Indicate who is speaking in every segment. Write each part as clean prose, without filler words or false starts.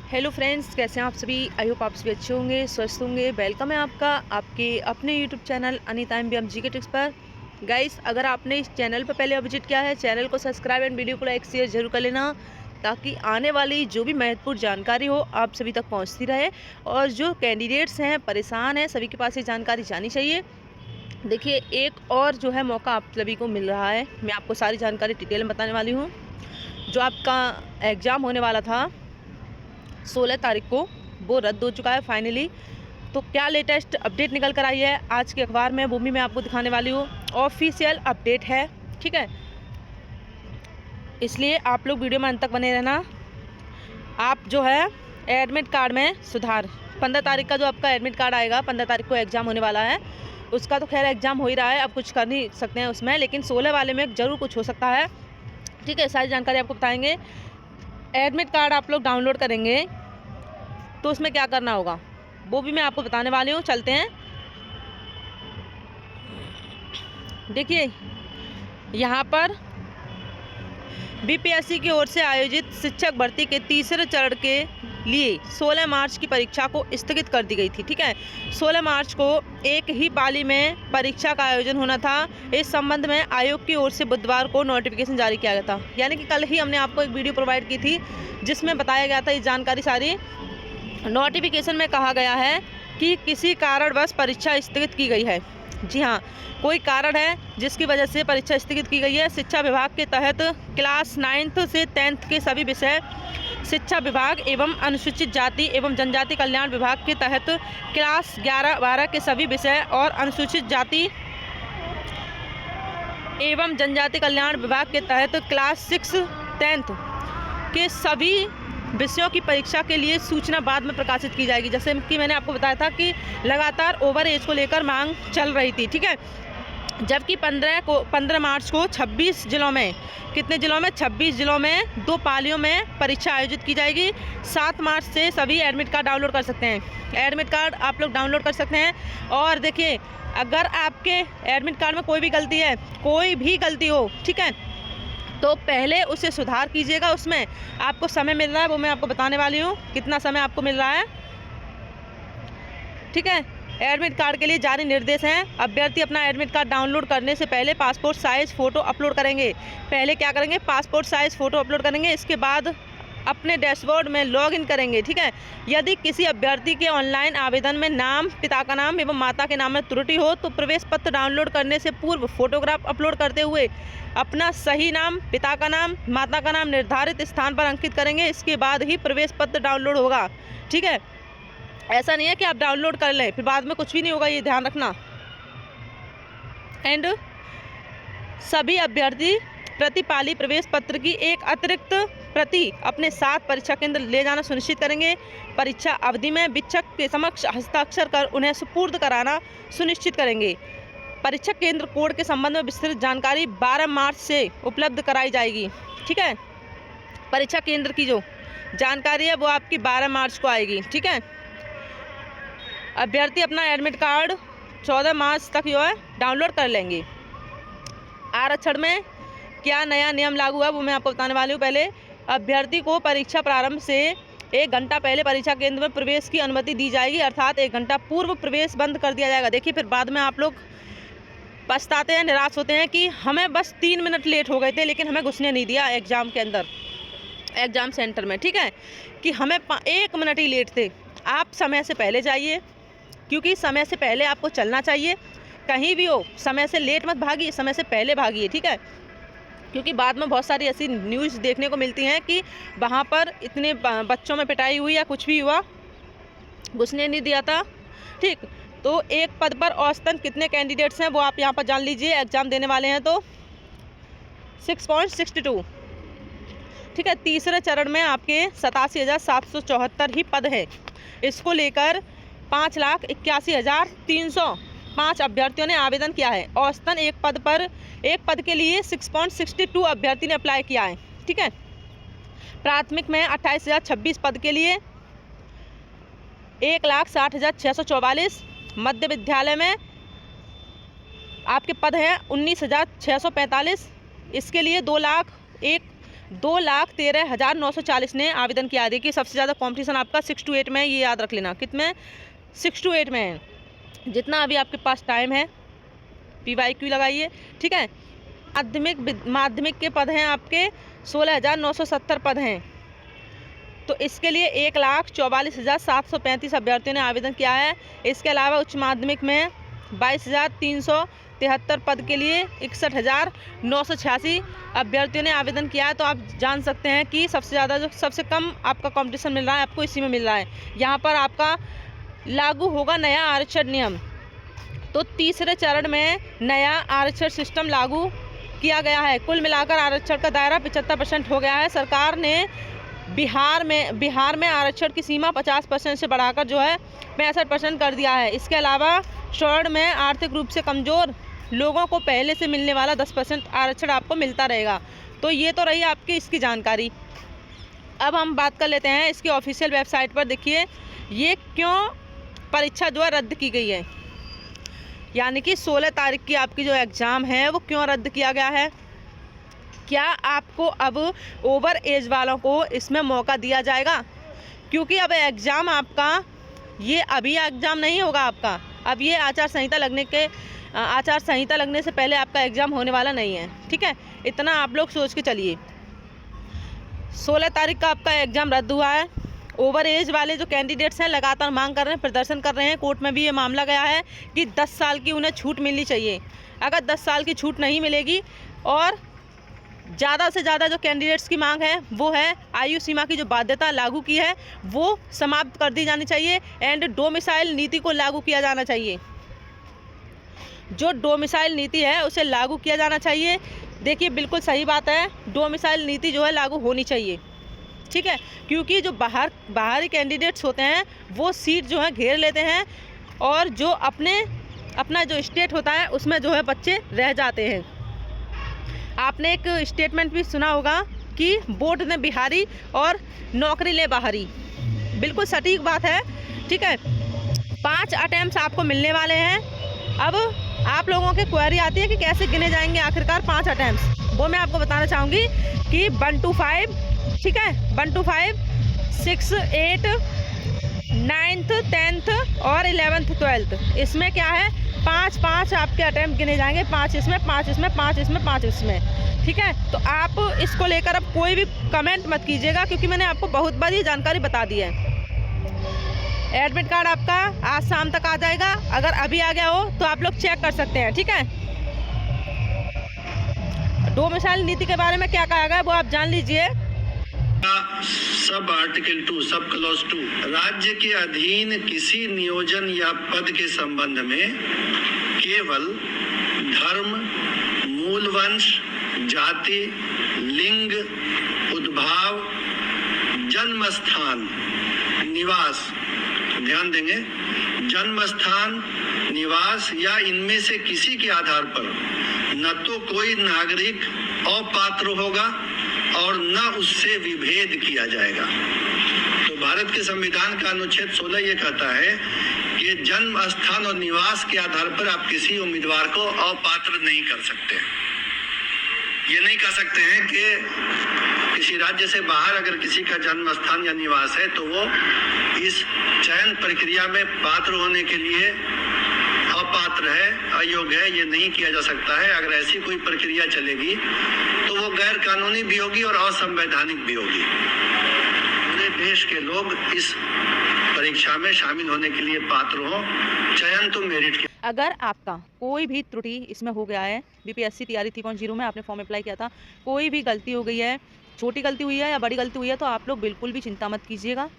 Speaker 1: Hello friends, कैसे हैं आप सभी। आई होप आप सभी अच्छे होंगे, स्वस्थ होंगे। वेलकम है आपका आपके अपने YouTube channel Anita MBM GK tricks पर। गाइस, अगर आपने इस चैनल पर पहले विजिट किया है, चैनल को सब्सक्राइब एंड वीडियो को लाइक शेयर जरूर कर लेना, ताकि आने वाली जो भी महत्वपूर्ण जानकारी हो आप सभी तक पहुँचती रहे। और जो कैंडिडेट्स हैं, परेशान हैं, सभी के पास ये जानकारी जानी चाहिए। देखिए, एक और जो है मौका आप सभी को मिल रहा है। मैं आपको सारी जानकारी डिटेल में बताने वाली हूँ। जो आपका एग्ज़ाम होने वाला था 16 तारीख को, वो रद्द हो चुका है फाइनली। तो क्या लेटेस्ट अपडेट निकल कर आई है आज के अखबार में, वो भी मैं आपको दिखाने वाली हूँ। ऑफिशियल अपडेट है, ठीक है, इसलिए आप लोग वीडियो में अंत तक बने रहना। आप जो है एडमिट कार्ड में सुधार, 15 तारीख का जो आपका एडमिट कार्ड आएगा, 15 तारीख को एग्ज़ाम होने वाला है। उसका तो खैर एग्ज़ाम हो ही रहा है, अब कुछ कर नहीं सकते हैं उसमें, लेकिन 16 वाले में ज़रूर कुछ हो सकता है, ठीक है। सारी जानकारी आपको बताएंगे। एडमिट कार्ड आप लोग डाउनलोड करेंगे तो उसमें क्या करना होगा वो भी मैं आपको बताने वाली हूँ। चलते हैं। देखिए, यहाँ पर बीपीएससी की ओर से आयोजित शिक्षक भर्ती के तीसरे चरण के लिए 16 मार्च की परीक्षा को स्थगित कर दी गई थी, ठीक है। 16 मार्च को एक ही पाली में परीक्षा का आयोजन होना था। इस संबंध में आयोग की ओर से बुधवार को नोटिफिकेशन जारी किया गया था, यानी कि कल ही हमने आपको एक वीडियो प्रोवाइड की थी जिसमें बताया गया था ये जानकारी सारी। नोटिफिकेशन में कहा गया है कि किसी कारणवश परीक्षा स्थगित की गई है। जी हाँ, कोई कारण है जिसकी वजह से परीक्षा स्थगित की गई है। शिक्षा विभाग के तहत क्लास 9th से 10th के सभी विषय, शिक्षा विभाग एवं अनुसूचित जाति एवं जनजाति कल्याण विभाग के तहत क्लास 11-12 के सभी विषय और अनुसूचित जाति एवं जनजाति कल्याण विभाग के तहत क्लास 6-10th के सभी विषयों की परीक्षा के लिए सूचना बाद में प्रकाशित की जाएगी। जैसे कि मैंने आपको बताया था कि लगातार ओवर एज को लेकर मांग चल रही थी, ठीक है। जबकि 15 मार्च को 26 जिलों में, कितने जिलों में, 26 जिलों में 2 पालियों में परीक्षा आयोजित की जाएगी। 7 मार्च से सभी एडमिट कार्ड डाउनलोड कर सकते हैं। एडमिट कार्ड आप लोग डाउनलोड कर सकते हैं। और देखिए, अगर आपके एडमिट कार्ड में कोई भी गलती है, कोई भी गलती हो, ठीक है, तो पहले उसे सुधार कीजिएगा। उसमें आपको समय मिल रहा है, वो मैं आपको बताने वाली हूँ कितना समय आपको मिल रहा है, ठीक है। एडमिट कार्ड के लिए जारी निर्देश हैं। अभ्यर्थी अपना एडमिट कार्ड डाउनलोड करने से पहले पासपोर्ट साइज़ फ़ोटो अपलोड करेंगे। पहले क्या करेंगे, पासपोर्ट साइज़ फ़ोटो अपलोड करेंगे। इसके बाद अपने डैशबोर्ड में लॉगिन करेंगे, ठीक है। यदि किसी अभ्यर्थी के ऑनलाइन आवेदन में नाम, पिता का नाम एवं माता के नाम में त्रुटि हो तो प्रवेश पत्र डाउनलोड करने से पूर्व फोटोग्राफ अपलोड करते हुए अपना सही नाम, पिता का नाम, माता का नाम निर्धारित स्थान पर अंकित करेंगे। इसके बाद ही प्रवेश पत्र डाउनलोड होगा, ठीक है। ऐसा नहीं है कि आप डाउनलोड कर लें फिर बाद में कुछ भी नहीं होगा, ये ध्यान रखना। एंड सभी अभ्यर्थी प्रतिपाली प्रवेश पत्र की एक अतिरिक्त प्रति अपने साथ परीक्षा केंद्र ले जाना सुनिश्चित करेंगे। परीक्षा अवधि में शिक्षक के समक्ष हस्ताक्षर कर उन्हें सुपुर्द कराना सुनिश्चित करेंगे। परीक्षा केंद्र कोड के संबंध में विस्तृत जानकारी 12 मार्च से उपलब्ध कराई जाएगी, ठीक है। परीक्षा केंद्र की जो जानकारी है वो आपकी 12 मार्च को आएगी, ठीक है। अभ्यर्थी अपना एडमिट कार्ड 14 मार्च तक जो है डाउनलोड कर लेंगे। आरक्षण में क्या नया नियम लागू है वो मैं आपको बताने वाली हूँ। पहले अभ्यर्थी को परीक्षा प्रारंभ से 1 घंटा पहले परीक्षा केंद्र में प्रवेश की अनुमति दी जाएगी, अर्थात 1 घंटा पूर्व प्रवेश बंद कर दिया जाएगा। देखिए, फिर बाद में आप लोग पछताते हैं, निराश होते हैं कि हमें बस 3 मिनट लेट हो गए थे लेकिन हमें घुसने नहीं दिया एग्ज़ाम के अंदर, एग्ज़ाम सेंटर में, ठीक है, कि हमें 1 मिनट ही लेट थे। आप समय से पहले जाइए, क्योंकि समय से पहले आपको चलना चाहिए। कहीं भी हो, समय से लेट मत भागिए, समय से पहले भागिए, ठीक है। क्योंकि बाद में बहुत सारी ऐसी न्यूज़ देखने को मिलती हैं कि वहाँ पर इतने बच्चों में पिटाई हुई या कुछ भी हुआ, घुसने नहीं दिया था, ठीक। तो एक पद पर औसतन कितने कैंडिडेट्स हैं वो आप यहाँ पर जान लीजिए। एग्ज़ाम देने वाले हैं तो 6.62, ठीक है। तीसरे चरण में आपके 87,774 ही पद है। इसको लेकर 5,81,305 अभ्यर्थियों ने आवेदन किया है। औसतन एक पद के लिए 6.62 अभ्यर्थी ने अप्लाई किया है, ठीक है। प्राथमिक में 28,026 पद के लिए 1,60,644। मध्य विद्यालय में आपके पद हैं 19,645। इसके लिए 2,01,000 2,13,940 ने आवेदन किया। देखिए सबसे ज़्यादा कंपटीशन आपका 6 to 8 में, ये याद रख लेना, कितने 6 to 8 में है। जितना अभी आपके पास टाइम है PYQ लगाइए, ठीक है। माध्यमिक के पद हैं आपके 16,970 पद हैं, तो इसके लिए 1,44,735 अभ्यर्थियों ने आवेदन किया है। इसके अलावा उच्च माध्यमिक में 22,373 पद के लिए 61,986 अभ्यर्थियों ने आवेदन किया है। तो आप जान सकते हैं कि सबसे ज़्यादा जो सबसे कम आपका कंपटीशन मिल रहा है आपको इसी में मिल रहा है। यहाँ पर आपका लागू होगा नया आरक्षण नियम। तो तीसरे चरण में नया आरक्षण सिस्टम लागू किया गया है। कुल मिलाकर आरक्षण का दायरा 75% हो गया है। सरकार ने बिहार में आरक्षण की सीमा 50% से बढ़ाकर जो है 65% कर दिया है। इसके अलावा स्वर्ण में आर्थिक रूप से कमज़ोर लोगों को पहले से मिलने वाला 10% आरक्षण आपको मिलता रहेगा। तो ये तो रही आपकी इसकी जानकारी। अब हम बात कर लेते हैं इसकी ऑफिशियल वेबसाइट पर। देखिए ये क्यों परीक्षा जो है रद्द की गई है, यानी कि 16 तारीख की आपकी जो एग्ज़ाम है वो क्यों रद्द किया गया है। क्या आपको अब ओवर एज वालों को इसमें मौका दिया जाएगा, क्योंकि अब एग्ज़ाम आपका ये अभी एग्ज़ाम नहीं होगा आपका, अब ये आचार संहिता लगने से पहले आपका एग्ज़ाम होने वाला नहीं है, ठीक है। इतना आप लोग सोच के चलिए। 16 तारीख का आपका एग्ज़ाम रद्द हुआ है। ओवर एज वाले जो कैंडिडेट्स हैं लगातार मांग कर रहे हैं, प्रदर्शन कर रहे हैं। कोर्ट में भी ये मामला गया है कि 10 साल की उन्हें छूट मिलनी चाहिए। अगर 10 साल की छूट नहीं मिलेगी और ज़्यादा से ज़्यादा जो कैंडिडेट्स की मांग है वो है आयु सीमा की जो बाध्यता लागू की है वो समाप्त कर दी जानी चाहिए एंड डोमिसाइल नीति को लागू किया जाना चाहिए। जो डोमिसाइल नीति है उसे लागू किया जाना चाहिए। देखिए बिल्कुल सही बात है, डोमिसाइल नीति जो है लागू होनी चाहिए, ठीक है। क्योंकि जो बाहरी कैंडिडेट्स होते हैं वो सीट जो है घेर लेते हैं और जो अपना जो स्टेट होता है उसमें जो है बच्चे रह जाते हैं। आपने एक स्टेटमेंट भी सुना होगा कि वोट ने बिहारी और नौकरी ले बाहरी। बिल्कुल सटीक बात है, ठीक है। 5 अटेम्प्ट आपको मिलने वाले हैं। अब आप लोगों की क्वेरी आती है कि कैसे गिने जाएंगे आखिरकार 5 अटेम्प्ट, वो मैं आपको बताना चाहूँगी कि 1 to 5, ठीक है, 1 to 5, 6, 8, 9th, 10th और 11th, 12th। इसमें क्या है 5 आपके अटेम्प्ट गिने जाएंगे, 5 इसमें, 5 इसमें, 5 इसमें, 5 इसमें, ठीक है। तो आप इसको लेकर अब कोई भी कमेंट मत कीजिएगा, क्योंकि मैंने आपको बहुत बार ये जानकारी बता दी है। एडमिट कार्ड आपका आज शाम तक आ जाएगा। अगर अभी आ गया हो तो आप लोग चेक कर सकते हैं, ठीक है। डोमिसाइल नीति के बारे में क्या कहा गया वो आप जान लीजिए।
Speaker 2: सब आर्टिकल 2 सब क्लॉज 2 राज्य के अधीन किसी नियोजन या पद के संबंध में केवल धर्म, मूल वंश, जाति, लिंग, उद्भाव, जन्म स्थान, निवास, ध्यान देंगे, जन्म स्थान, निवास या इनमें से किसी के आधार पर न तो कोई नागरिक अपात्र होगा और न उससे विभेद किया जाएगा। तो भारत के संविधान का अनुच्छेद 16 ये कहता है कि जन्म स्थान और निवास के आधार पर आप किसी उम्मीदवार को अपात्र नहीं कर सकते। ये नहीं कह सकते हैं कि किसी राज्य से बाहर अगर किसी का जन्म स्थान या निवास है तो वो इस चयन प्रक्रिया में पात्र होने के लिए अपात्र है, अयोग्य है, ये नहीं किया जा सकता है। अगर ऐसी कोई प्रक्रिया चलेगी तो वो गैर कानूनी भी होगी और असंवैधानिक भी होगी। पूरे देश के लोग इस परीक्षा में शामिल होने के लिए पात्र हों। चयन तो मेरिट के।
Speaker 1: अगर आपका कोई भी त्रुटि इसमें हो गया है, BPSC तैयारी 3.0 में आपने फॉर्म अप्लाई किया था, कोई भी गलती हो गई है, छोटी गलती हुई है या बड़ी गलती हुई है, तो आप लोग बिल्कुल भी चिंता मत कीजिएगा,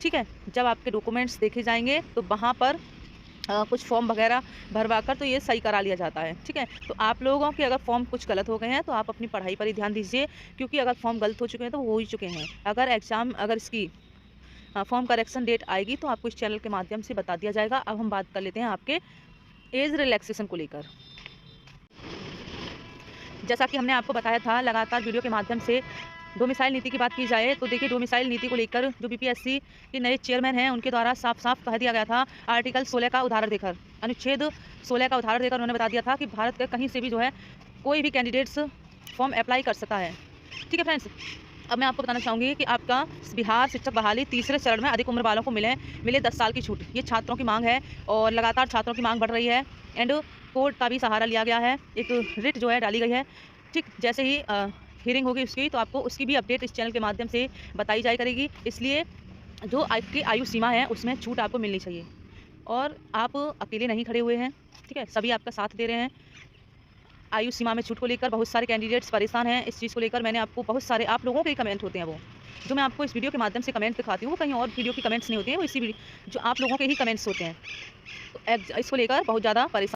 Speaker 1: ठीक है। जब आपके डॉक्यूमेंट्स देखे जाएंगे तो वहाँ पर कुछ फॉर्म वगैरह भरवा कर तो ये सही करा लिया जाता है, ठीक है। तो आप लोगों के अगर फॉर्म कुछ गलत हो गए हैं तो आप अपनी पढ़ाई पर ही ध्यान दीजिए, क्योंकि अगर फॉर्म गलत हो चुके हैं तो वो हो ही चुके हैं। अगर इसकी फॉर्म करेक्शन डेट आएगी तो आपको इस चैनल के माध्यम से बता दिया जाएगा। अब हम बात कर लेते हैं आपके एज रिलैक्सेशन को लेकर। जैसा कि हमने आपको बताया था, लगातार वीडियो के माध्यम से डोमिसाइल नीति की बात की जाए तो देखिए डोमिसाइल नीति को लेकर जो BPSC के नए चेयरमैन हैं उनके द्वारा साफ साफ कह दिया गया था। आर्टिकल 16 का उदाहरण देकर, अनुच्छेद 16 का उदाहरण देकर उन्होंने बता दिया था कि भारत के कहीं से भी जो है कोई भी कैंडिडेट्स फॉर्म अप्लाई कर सकता है। ठीक है फ्रेंड्स, अब मैं आपको बताना चाहूँगी कि आपका बिहार शिक्षक बहाली तीसरे चरण में अधिक उम्र वालों को मिले 10 साल की छूट। ये छात्रों की मांग है और लगातार छात्रों की मांग बढ़ रही है एंड कोर्ट का भी सहारा लिया गया है, एक रिट जो है डाली गई है। ठीक, जैसे ही हियरिंग होगी उसकी तो आपको उसकी भी अपडेट इस चैनल के माध्यम से बताई जाया करेगी। इसलिए जो आपकी आयु सीमा है उसमें छूट आपको मिलनी चाहिए और आप अकेले नहीं खड़े हुए हैं, ठीक है, सभी आपका साथ दे रहे हैं। आयु सीमा में छूट को लेकर बहुत सारे कैंडिडेट्स परेशान हैं। इस चीज़ को लेकर मैंने आपको बहुत सारे आप लोगों के कमेंट होते हैं वो जो मैं आपको इस वीडियो के माध्यम से कमेंट दिखाती हूँ, वो कहीं और वीडियो की कमेंट्स नहीं होती हैं, वो इसी जो आप लोगों के ही कमेंट्स होते हैं। तो इसको लेकर बहुत ज़्यादा परेशान